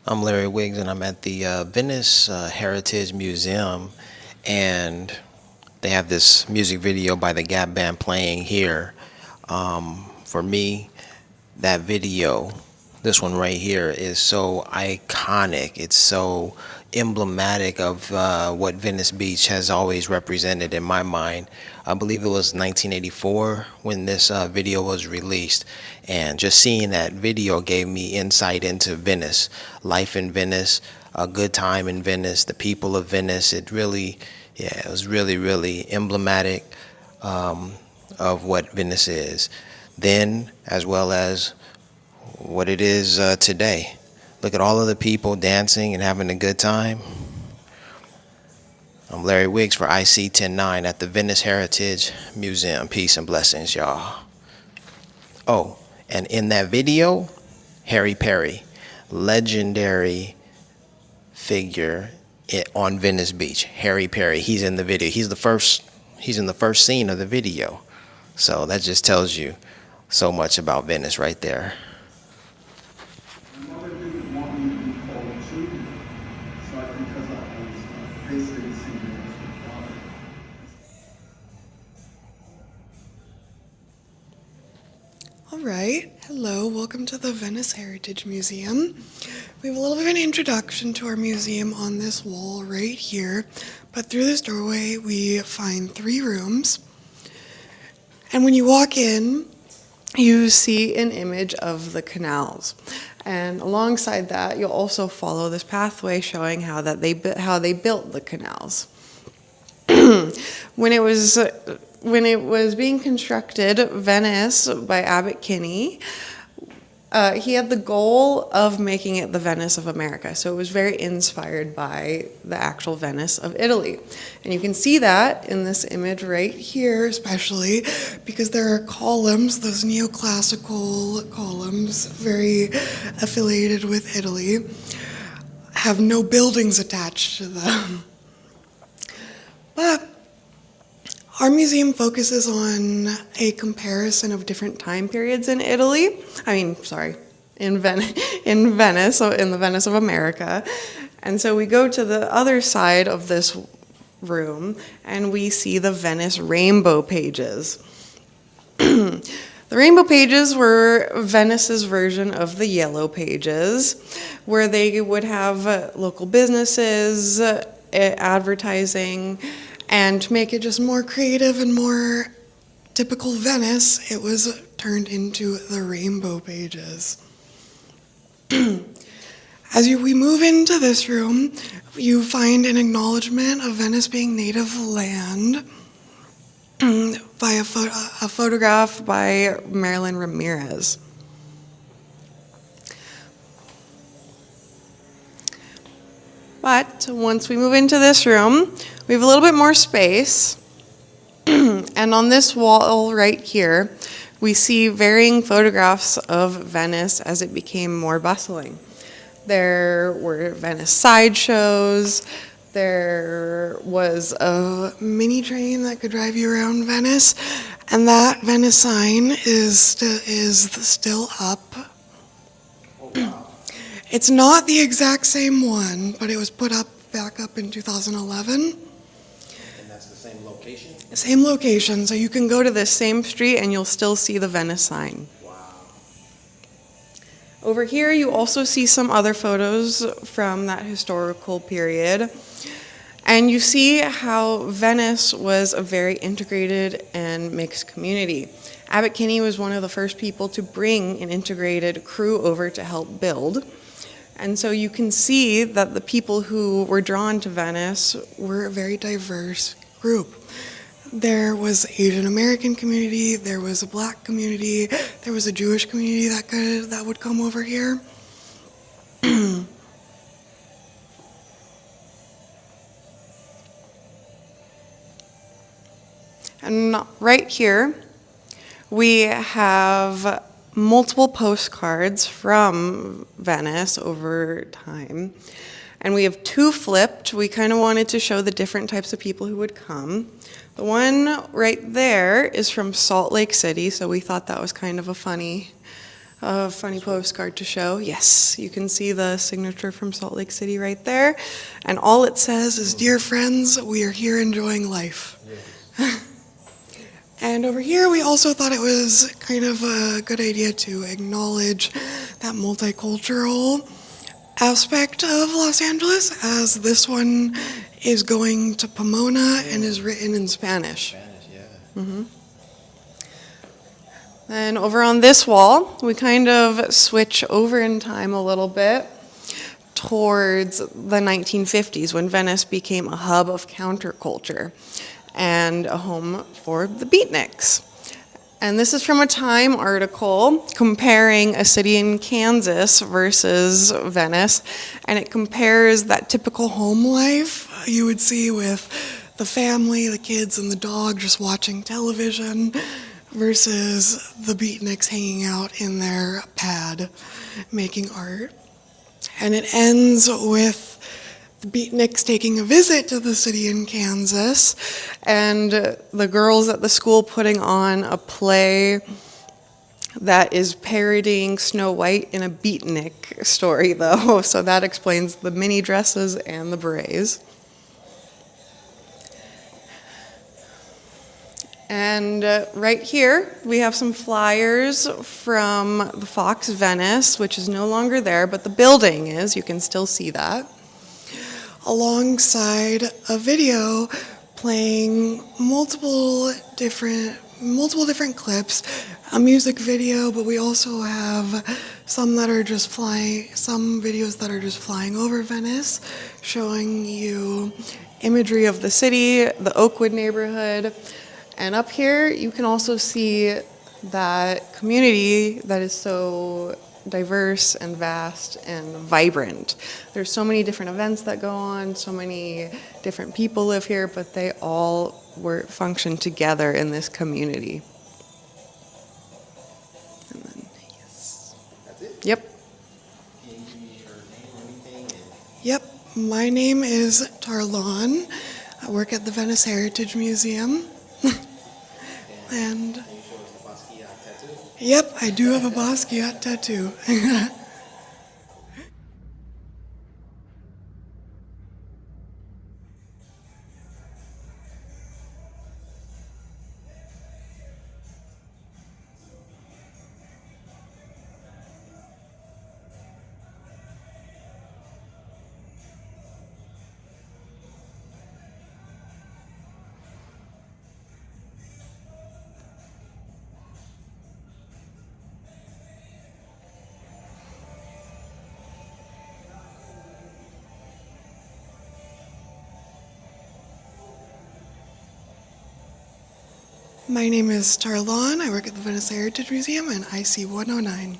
I'm Larry Wiggs, and I'm at the Venice Heritage Museum, and they have this music video by the Gap Band playing here. For me, that video, this one right here, is so iconic. It's so emblematic of what Venice Beach has always represented in my mind. I believe it was 1984 when this video was released, and just seeing that video gave me insight into Venice, life in Venice, a good time in Venice, the people of Venice. It was really emblematic of what Venice is then, as well as what it is today. Look at all of the people dancing and having a good time. I'm Larry Wiggs for IC 109 at the Venice Heritage Museum. Peace and blessings, y'all. Oh, and in that video, Harry Perry, legendary figure on Venice Beach. Harry Perry, he's in the video. He's in the first scene of the video. So that just tells you so much about Venice right there. My mother didn't want me to be called Junior, so I think because I was basically the same age as my father. All right, hello, welcome to the Venice Heritage Museum. We have a little bit of an introduction to our museum on this wall right here, but through this doorway we find 3 rooms. And when you walk in, you see an image of the canals. And alongside that, you'll also follow this pathway showing how they built the canals. When it was being constructed, Venice by Abbot Kinney, he had the goal of making it the Venice of America. So it was very inspired by the actual Venice of Italy. And you can see that in this image right here, especially because there are columns, those neoclassical columns, very affiliated with Italy, have no buildings attached to them. But our museum focuses on a comparison of different time periods in Italy. In Venice, so in the Venice of America. And so we go to the other side of this room and we see the Venice rainbow pages. The rainbow pages were Venice's version of the yellow pages, where they would have local businesses, advertising, and to make it just more creative and more typical Venice, it was turned into the rainbow pages. We move into this room, you find an acknowledgement of Venice being native land by a photograph by Marilyn Ramirez. But once we move into this room, we have a little bit more space. And on this wall right here, we see varying photographs of Venice as it became more bustling. There were Venice sideshows. There was a mini train that could drive you around Venice. And that Venice sign is still up. Oh, wow. It's not the exact same one, but it was put back up in 2011. And that's the same location? Same location, so you can go to this same street and you'll still see the Venice sign. Wow. Over here you also see some other photos from that historical period. And you see how Venice was a very integrated and mixed community. Abbot Kinney was one of the first people to bring an integrated crew over to help build. And so you can see that the people who were drawn to Venice were a very diverse group. There was Asian American community, there was a Black community, there was a Jewish community that would come over here. And right here, we have multiple postcards from Venice over time. And we have 2 flipped. We kind of wanted to show the different types of people who would come. The one right there is from Salt Lake City, so we thought that was kind of a funny A funny postcard to show. Yes, you can see the signature from Salt Lake City right there. And all it says is, "Dear friends, we are here enjoying life." And over here, we also thought it was kind of a good idea to acknowledge that multicultural aspect of Los Angeles, as this one is going to Pomona and is written in Spanish. And over on this wall, we kind of switch over in time a little bit towards the 1950s, when Venice became a hub of counterculture and a home for the beatniks. And this is from a Time article comparing a city in Kansas versus Venice, and it compares that typical home life you would see with the family, the kids, and the dog just watching television, versus the beatniks hanging out in their pad making art. And it ends with the beatniks taking a visit to the city in Kansas, and the girls at the school putting on a play that is parodying Snow White in a beatnik story, though, so that explains the mini dresses and the berets. And right here, we have some flyers from the Fox Venice, which is no longer there, but the building is. You can still see that. Alongside a video playing multiple different clips, a music video, but we also have some that are just flying, some videos that are just flying over Venice, showing you imagery of the city, the Oakwood neighborhood. And up here, you can also see that community that is so diverse and vast and vibrant. There's so many different events that go on, so many different people live here, but they all function together in this community. And then, yes. That's it? Yep. Can you give me your name or anything? Yep. My name is Tarlon. I work at the Venice Heritage Museum. And Can you show us the Basquiat tattoo? yep, I do have a Basquiat tattoo. My name is Tarlon. I work at the Venice Heritage Museum, and I see 109.